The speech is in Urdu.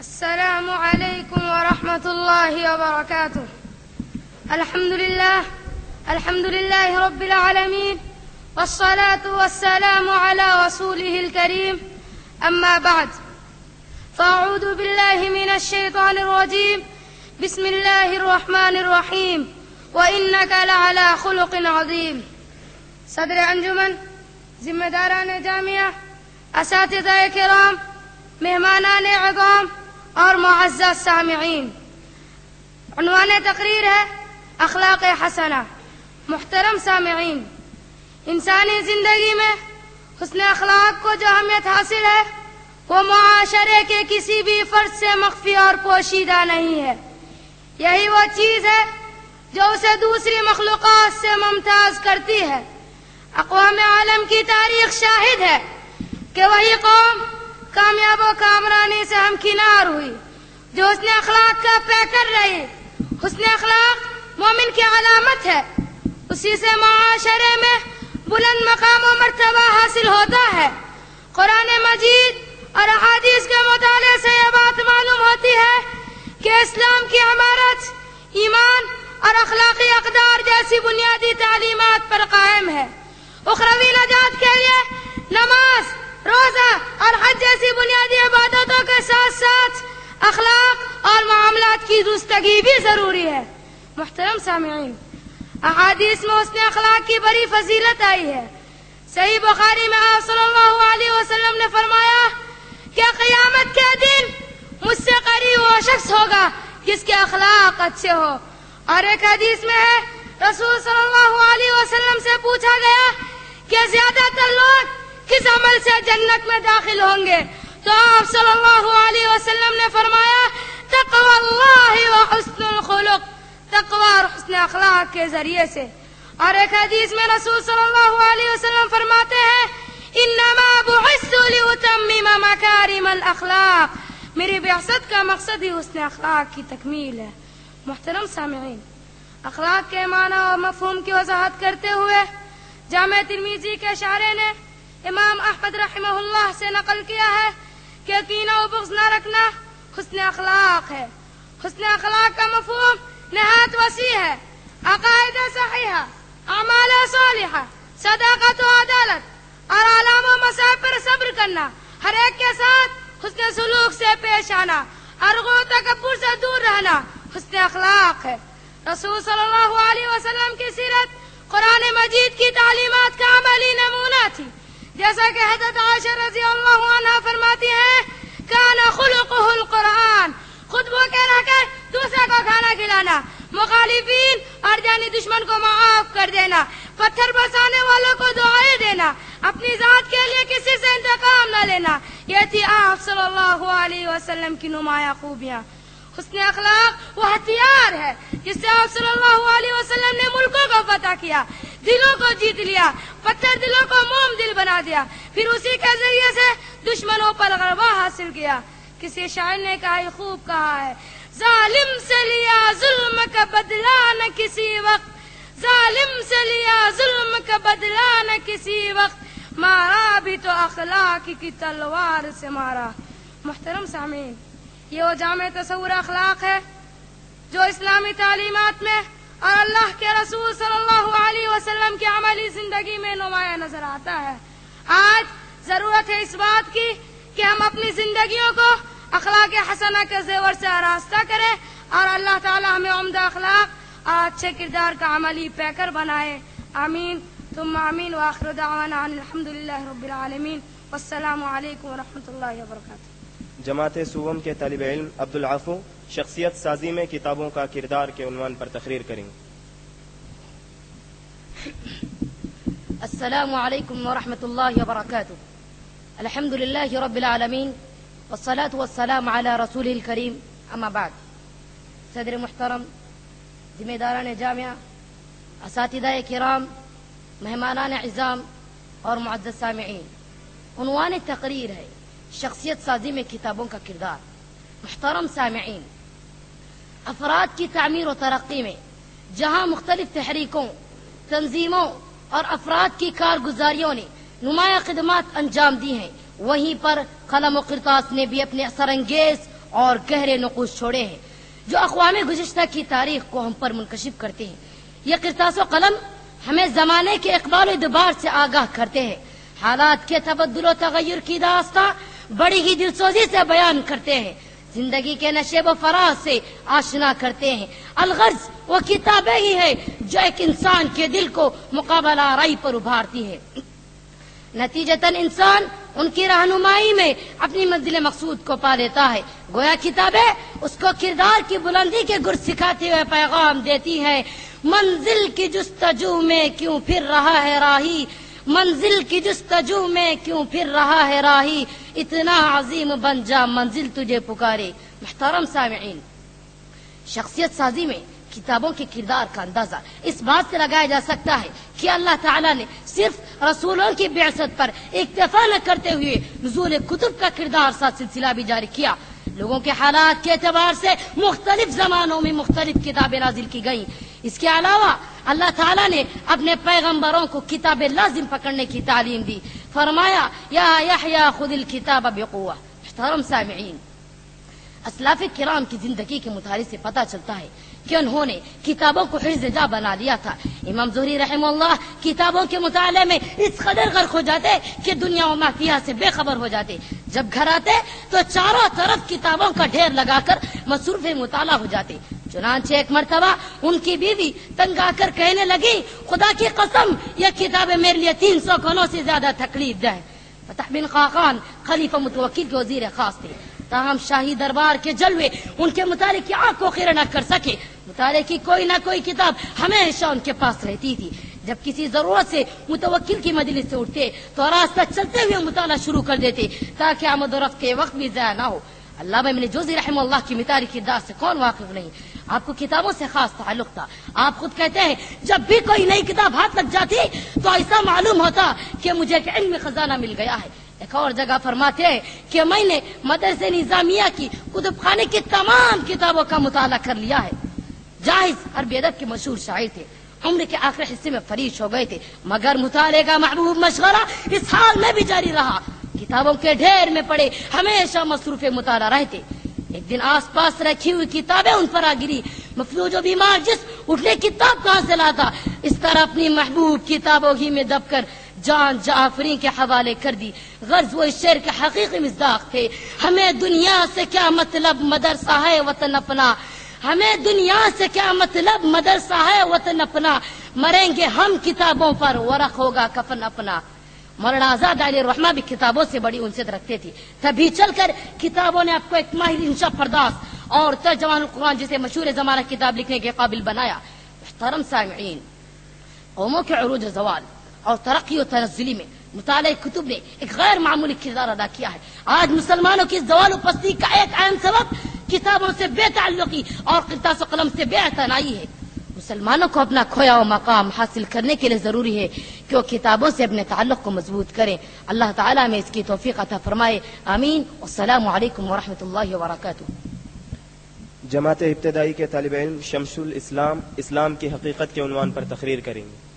السلام عليكم ورحمة الله وبركاته. الحمد لله رب العالمين، والصلاة والسلام على رسوله الكريم، أما بعد، فأعوذ بالله من الشيطان الرجيم. بسم الله الرحمن الرحيم. وإنك لعلى خلق عظيم. صدر انجمن، ذمہ داران جامعہ، اساتذہ کرام، مہمانان عظام اور معزز سامعین، عنوان تقریر ہے اخلاق حسنہ. محترم سامعین، انسانی زندگی میں حسن اخلاق کو جو اہمیت حاصل ہے وہ معاشرے کے کسی بھی فرد سے مخفی اور پوشیدہ نہیں ہے. یہی وہ چیز ہے جو اسے دوسری مخلوقات سے ممتاز کرتی ہے. اقوام عالم کی تاریخ شاہد ہے کہ وہی قوم کامیاب و کامرانی سے ہمکنار ہوئی جو حسن اخلاق کا پیکر رہی. حسن اخلاق مومن کی علامت ہے، اسی سے معاشرے میں بلند مقام و مرتبہ حاصل ہوتا ہے. قرآن مجید اور احادیث کے مطالعے سے یہ بات معلوم ہوتی ہے کہ اسلام کی عمارت ایمان اور اخلاقی اقدار جیسی بنیادی تعلیمات پر قائم ہے. اخروی نجات کے لیے نماز، روزہ اور حج جیسی بنیادی عبادتوں کے ساتھ ساتھ اخلاق اور معاملات کی درستگی بھی ضروری ہے. محترم سامعین، احادیث میں حسن اخلاق کی بڑی فضیلت آئی ہے. صحیح بخاری میں آپ صلی اللہ علیہ وسلم نے فرمایا کہ قیامت کے دن مجھ سے قریب وہ شخص ہوگا جس کے اخلاق اچھے ہو. اور ایک حدیث میں ہے رسول صلی اللہ علیہ وسلم سے پوچھا گیا کہ زیادہ تر لوگ کس عمل سے جنت میں داخل ہوں گے، تو آپ صلی اللہ علیہ وسلم نے فرمایا تقوی اللہ و حسن الخلق، تقوی اور حسن اخلاق کے ذریعے سے. اور ایک حدیث میں رسول صلی اللہ علیہ وسلم فرماتے ہیں انما بعثت لاتمم مکارم الاخلاق، میری بعثت کا مقصد ہی حسن اخلاق کی تکمیل ہے. محترم سامعین، اخلاق کے معنی اور مفہوم کی وضاحت کرتے ہوئے جامع ترمذی کے شارح نے امام احمد رحمہ اللہ سے نقل کیا ہے کہ کینہ و بغض نہ رکھنا حسن اخلاق ہے. حسن اخلاق کا مفہوم نہایت وسیع ہے. عقائد صحیحہ، اعمال صالحہ، صداقت و عدالت اور علام و مصائب پر صبر کرنا، ہر ایک کے ساتھ حسن سلوک سے پیش آنا، ارغو و تکبر سے دور رہنا حسن اخلاق ہے. رسول صلی اللہ علیہ وسلم کی سیرت قرآن مجید کی تعلیمات کا عملی نمونہ تھی. جیسا کہ حضرت عائشہ رضی اللہ عنہا فرماتی ہیں کان خلقہ القرآن، خود بھوکے رہ کر دوسرے کو کھانا کھلانا، مخالفین اور جانی دشمن کو معاف کر دینا، پتھر برسانے والوں کو دعائیں دینا، اپنی ذات کے لیے کسی سے انتقام نہ لینا، یہ تھی آپ صلی اللہ علیہ وسلم کی نمایاں خوبیاں. حسن اخلاق وہ ہتھیار ہے جس سے آپ صلی اللہ علیہ وسلم نے ملکوں کو فتح کیا، دلوں کو جیت لیا، پتھر دلوں کو موم دل بنا دیا، پھر اسی کے ذریعے سے دشمنوں پر غلبہ حاصل کیا. کسی شاعر نے کہا، خوب کہا ہے، ظالم سے لیا ظلم کا بدلہ نہ کسی وقت، ظالم سے لیا ظلم کا بدلہ نہ کسی وقت، مارا بھی تو اخلاق کی تلوار سے مارا. محترم سامعین، یہ وہ جامع تصور اخلاق ہے جو اسلامی تعلیمات میں اور اللہ کے رسول صلی اللہ علیہ وسلم کی عملی زندگی میں نمایاں نظر آتا ہے. آج ضرورت ہے اس بات کی کہ ہم اپنی زندگیوں کو اخلاق حسنہ کے زیور سے آراستہ کریں اور اللہ تعالی ہمیں عمدہ اخلاق اور اچھے کردار کا عملی پیکر بنائے. آمین ثم آمین. وآخر دعوانا ان الحمدللہ رب العالمین، والسلام علیکم ورحمۃ اللہ وبرکاتہ. جماعت سوم کے طالب علم عبدالعفو شخصیت سازی میں کتابوں کا کردار کے عنوان پر تقریر کریں گے. السلام علیکم ورحمۃ اللہ وبرکاتہ. الحمد للہ رب العالمین، والصلاة والسلام علی رسول الکریم، اما بعد. صدر محترم، ذمہ داران جامعہ، اساتذہ کرام، مہمانان اعظام اور معزز سامعین، عنوان تقریر ہے شخصیت سازی میں کتابوں کا کردار. محترم سامعین، افراد کی تعمیر و ترقی میں جہاں مختلف تحریکوں، تنظیموں اور افراد کی کارگزاریوں نے نمایاں خدمات انجام دی ہیں، وہیں پر قلم و کرتاس نے بھی اپنے اثر انگیز اور گہرے نقوش چھوڑے ہیں جو اقوام گزشتہ کی تاریخ کو ہم پر منکشف کرتے ہیں. یہ قرطاس و قلم ہمیں زمانے کے اقبال و ادبار سے آگاہ کرتے ہیں، حالات کے تبدل و تغیر کی داستاں بڑی ہی دلسوزی سے بیان کرتے ہیں، زندگی کے نشیب و فراز سے آشنا کرتے ہیں. الغرض وہ کتابیں ہی ہے جو ایک انسان کے دل کو مقابلہ آرائی پر ابھارتی ہے. نتیجتاً انسان ان کی رہنمائی میں اپنی منزل مقصود کو پا لیتا ہے. گویا کتابیں اس کو کردار کی بلندی کے گر سکھاتے ہوئے پیغام دیتی ہیں. منزل کی جستجو میں کیوں پھر رہا ہے راہی، منزل کی جستجو میں کیوں پھر رہا ہے راہی، اتنا عظیم بن جا منزل تجھے پکارے. محترم سامعین، شخصیت سازی میں کتابوں کے کردار کا اندازہ اس بات سے لگایا جا سکتا ہے کہ اللہ تعالیٰ نے صرف رسولوں کی بعثت پر اکتفا نہ کرتے ہوئے نزول کتب کا کردار ساتھ سلسلہ بھی جاری کیا. لوگوں کے حالات کے اعتبار سے مختلف زمانوں میں مختلف کتابیں نازل کی گئیں. اس کے علاوہ اللہ تعالیٰ نے اپنے پیغمبروں کو کتاب لازم پکڑنے کی تعلیم دی. فرمایا یا یحییٰ خذ الکتاب بقوہ. محترم سامعین، اسلاف کرام کی زندگی کے مطالعے سے پتہ چلتا ہے کہ انہوں نے کتابوں کو حفظ جا بنا لیا تھا. امام زہری رحمہ اللہ کتابوں کے مطالعے میں اس قدر غرق ہو جاتے کہ دنیا و ما فیہا سے بے خبر ہو جاتے. جب گھر آتے تو چاروں طرف کتابوں کا ڈھیر لگا کر مصروف مطالعہ ہو جاتے. چنانچہ ایک مرتبہ ان کی بیوی تنگ آ کر کہنے لگی، خدا کی قسم یہ کتابیں میرے لیے 300 کھنوں سے زیادہ تکلیف دہ. فتح بن خاقان خلیفہ متوکل کے وزیر خاص تھے، تاہم شاہی دربار کے جلوے ان کے مطالعے کی آنکھ کو خیرہ نہ کر سکے. مطالعے کی کوئی نہ کوئی کتاب ہمیشہ ان کے پاس رہتی تھی. جب کسی ضرورت سے متوکل کی مجلس سے اٹھتے تو راستہ چلتے ہوئے مطالعہ شروع کر دیتے تاکہ آمد و رفت کے وقت بھی ضائع نہ ہو. علامہ ابن جوزی رحمہ اللہ کی مثالی کردار سے کون واقف نہیں؟ آپ کو کتابوں سے خاص تعلق تھا. آپ خود کہتے ہیں جب بھی کوئی نئی کتاب ہاتھ لگ جاتی تو ایسا معلوم ہوتا کہ مجھے ایک علمی خزانہ مل گیا ہے. ایک اور جگہ فرماتے ہیں کہ میں نے مدرسے نظامیہ کی کتب خانے کی تمام کتابوں کا مطالعہ کر لیا ہے. جاہز عربی ادب کے مشہور شاعر تھے، عمر کے آخری حصے میں فریش ہو گئے تھے، مگر مطالعے کا محبوب مشغلہ اس حال میں بھی جاری رہا. کتابوں کے ڈھیر میں پڑے ہمیشہ مصروف مطالعہ رہتے. ایک دن آس پاس رکھی ہوئی کتابیں ان پر آ گری. مفلوج و بیمار جس اٹھنے کتاب کہاں سے لاتا، اس طرح اپنی محبوب کتابوں ہی میں دب کر جان جعفری کے حوالے کر دی. غرض وہ اس شعر کے حقیقی مصداق تھے، ہمیں دنیا سے کیا مطلب مدرسہ ہے وطن اپنا، ہمیں دنیا سے کیا مطلب مدرسہ ہے وطن اپنا، مریں گے ہم کتابوں پر ورق ہوگا کفن اپنا. مولانا آزاد علیہ الرحمہ بھی کتابوں سے بڑی انست رکھتے تھے، تبھی چل کر کتابوں نے آپ کو ایک ماہر انشا پرداز اور ترجمان القرآن جسے مشہور زمانہ کتاب لکھنے کے قابل بنایا. محترم سامعین، قوموں کے عروج و زوال اور ترقی و تنزلی میں مطالعہ کتب نے ایک غیر معمولی کردار ادا کیا ہے. آج مسلمانوں کی زوال و پستی کا ایک اہم سبب کتابوں سے بے تعلقی اور قرطاس و قلم سے بے اعتنائی ہے. مسلمانوں کو اپنا کھویا ہوا مقام حاصل کرنے کے لیے ضروری ہے کہ وہ کتابوں سے اپنے تعلق کو مضبوط کریں. اللہ تعالیٰ میں اس کی توفیق عطا فرمائے. آمین. والسلام علیکم ورحمۃ اللہ وبرکاتہ. جماعت ابتدائی کے طالب علم شمس الاسلام اسلام کی حقیقت کے عنوان پر تقریر کریں گے.